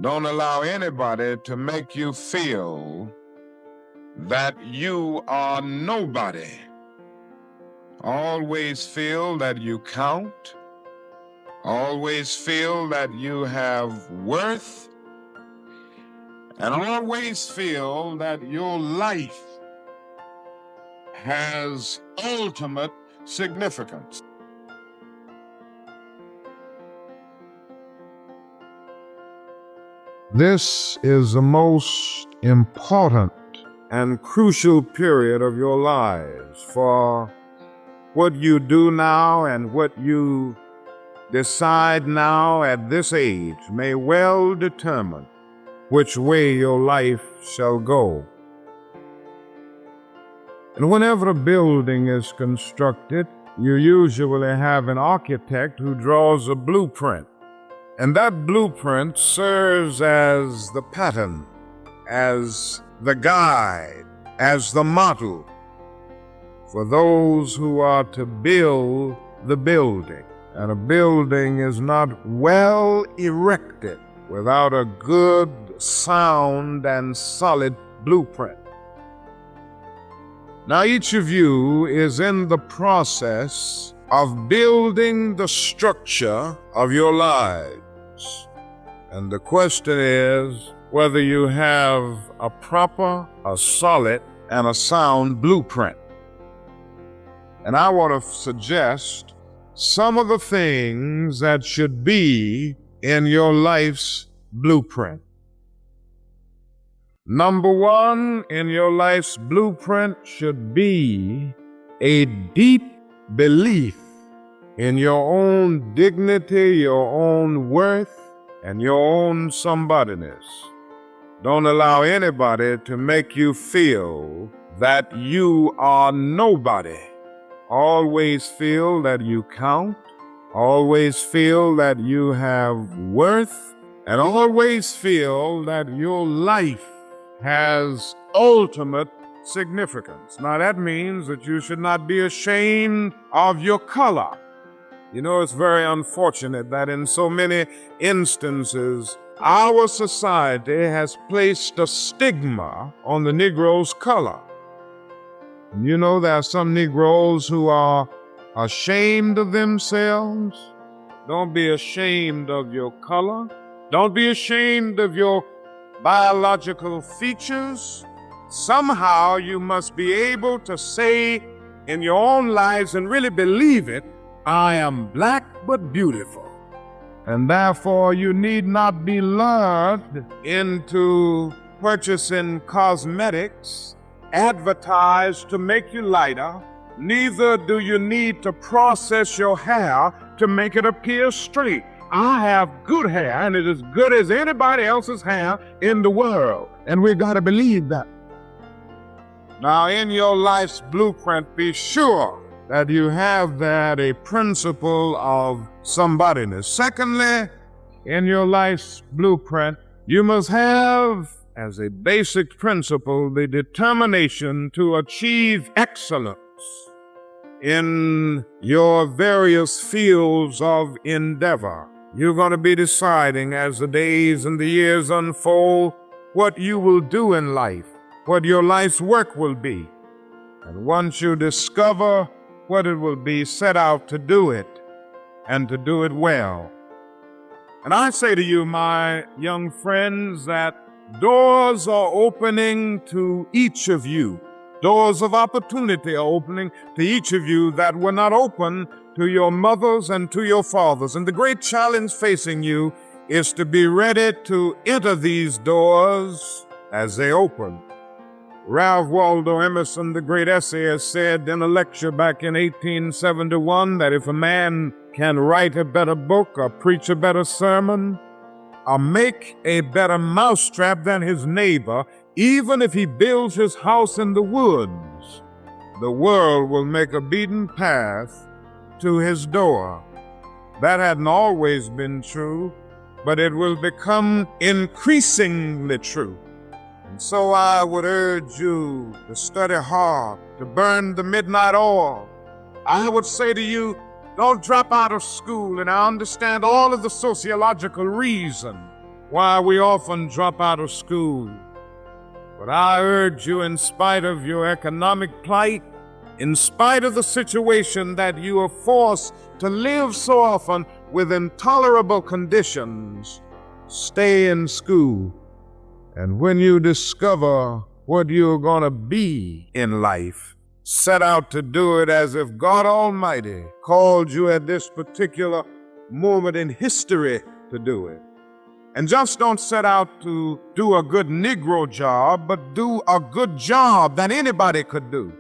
Don't allow anybody to make you feel that you are nobody. Always feel that you count. Always feel that you have worth. And always feel that your life has ultimate significance. This is the most important and crucial period of your lives, for what you do now and what you decide now at this age may well determine which way your life shall go. And whenever a building is constructed, you usually have an architect who draws a blueprint. And that blueprint serves as the pattern, as the guide, as the model for those who are to build the building. And a building is not well erected without a good, sound, and solid blueprint. Now, each of you is in the process of building the structure of your lives. And the question is whether you have a proper, a solid, and a sound blueprint. And I want to suggest some of the things that should be in your life's blueprint. Number one in your life's blueprint should be a deep belief in your own dignity, your own worth, and your own somebodyness. Don't allow anybody to make you feel that you are nobody. Always feel that you count. Always feel that you have worth. And always feel that your life has ultimate significance. Now, that means that you should not be ashamed of your color. You know, it's very unfortunate that in so many instances, our society has placed a stigma on the Negro's color. You know, there are some Negroes who are ashamed of themselves. Don't be ashamed of your color. Don't be ashamed of your biological features. Somehow you must be able to say in your own lives and really believe it, I am black but beautiful. And therefore you need not be lured into purchasing cosmetics advertised to make you lighter. Neither do you need to process your hair to make it appear straight. I have good hair, and it is as good as anybody else's hair in the world. And we got to believe that. Now, in your life's blueprint, be sure that you have that a principle of somebodyness. Secondly, in your life's blueprint, you must have as a basic principle the determination to achieve excellence in your various fields of endeavor. You're going to be deciding as the days and the years unfold what you will do in life, what your life's work will be. And once you discover what it will be, set out to do it and to do it well. And I say to you, my young friends, that doors are opening to each of you. Doors of opportunity are opening to each of you that were not open to your mothers and to your fathers. And the great challenge facing you is to be ready to enter these doors as they open. Ralph Waldo Emerson, the great essayist, said in a lecture back in 1871 that if a man can write a better book or preach a better sermon or make a better mousetrap than his neighbor, even if he builds his house in the woods, the world will make a beaten path to his door. That hadn't always been true, but it will become increasingly true. And so I would urge you to study hard, to burn the midnight oil. I would say to you, don't drop out of school, and I understand all of the sociological reason why we often drop out of school. But I urge you, in spite of your economic plight, in spite of the situation that you are forced to live so often with intolerable conditions, stay in school. And when you discover what you're going to be in life, set out to do it as if God Almighty called you at this particular moment in history to do it. And just don't set out to do a good Negro job, but do a good job that anybody could do.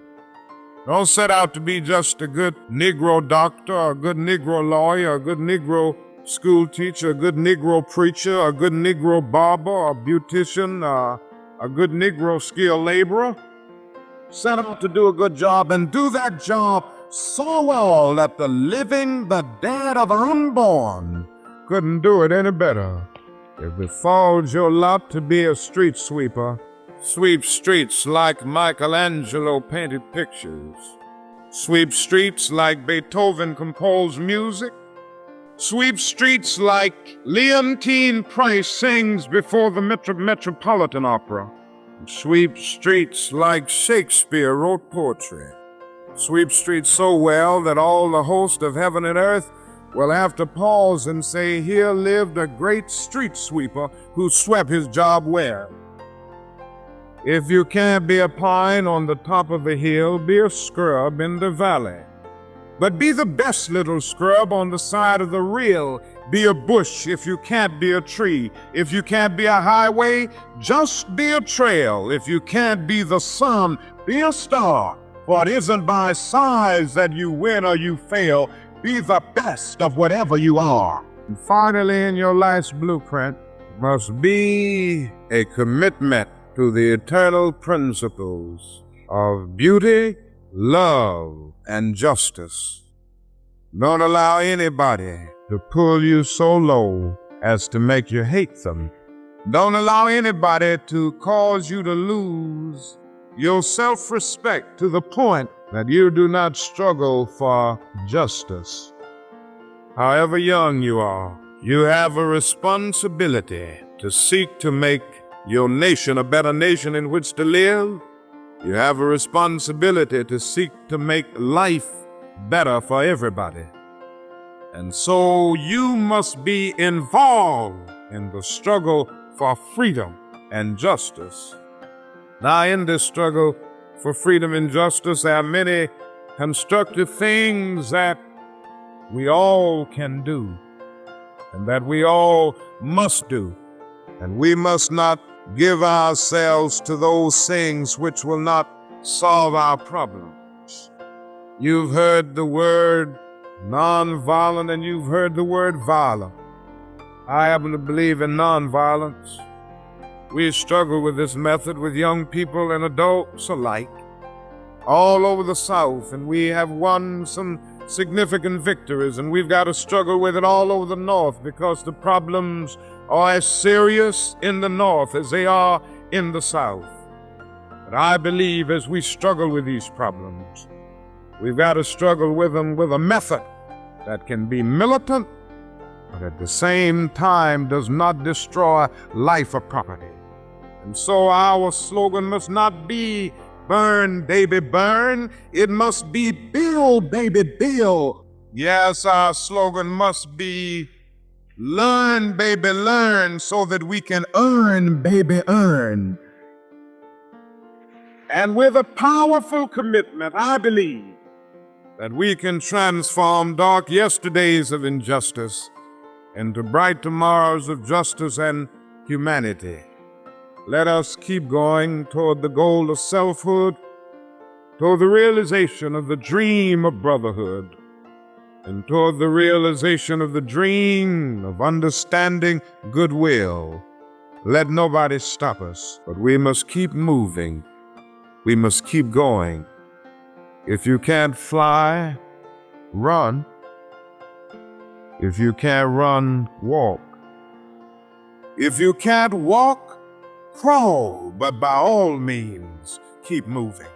Don't set out to be just a good Negro doctor, a good Negro lawyer, a good Negro school teacher, a good Negro preacher, a good Negro barber, a beautician, a good Negro skilled laborer. Set out to do a good job and do that job so well that the living, the dead, or the unborn couldn't do it any better. If it falls your lot to be a street sweeper, sweep streets like Michelangelo painted pictures. Sweep streets like Beethoven composed music. Sweep streets like Leontine Price sings before the Metropolitan Opera. Sweep streets like Shakespeare wrote poetry. Sweep streets so well that all the host of heaven and earth will have to pause and say, here lived a great street sweeper who swept his job well. If you can't be a pine on the top of a hill, be a scrub in the valley. But be the best little scrub on the side of the rill. Be a bush if you can't be a tree. If you can't be a highway, just be a trail. If you can't be the sun, be a star. For it isn't by size that you win or you fail. Be the best of whatever you are. And finally, in your life's blueprint must be a commitment to the eternal principles of beauty, love, and justice. Don't allow anybody to pull you so low as to make you hate them. Don't allow anybody to cause you to lose your self-respect to the point that you do not struggle for justice. However young you are, you have a responsibility to seek to make your nation a better nation in which to live. You have a responsibility to seek to make life better for everybody. And so you must be involved in the struggle for freedom and justice. Now, in this struggle for freedom and justice, there are many constructive things that we all can do and that we all must do. And we must not give ourselves to those things which will not solve our problems. You've heard the word nonviolent and you've heard the word violent. I happen to believe in nonviolence. We struggle with this method with young people and adults alike all over the South, and we have won some significant victories, and we've got to struggle with it all over the North because the problems are as serious in the North as they are in the South. But I believe as we struggle with these problems, we've got to struggle with them with a method that can be militant, but at the same time does not destroy life or property. And so our slogan must not be burn, baby, burn. It must be build, baby, build. Yes, our slogan must be learn, baby, learn, so that we can earn, baby, earn. And with a powerful commitment, I believe that we can transform dark yesterdays of injustice into bright tomorrows of justice and humanity. Let us keep going toward the goal of selfhood, toward the realization of the dream of brotherhood, and toward the realization of the dream of understanding goodwill. Let nobody stop us, but we must keep moving. We must keep going. If you can't fly, run. If you can't run, walk. If you can't walk, crawl, but by all means, keep moving.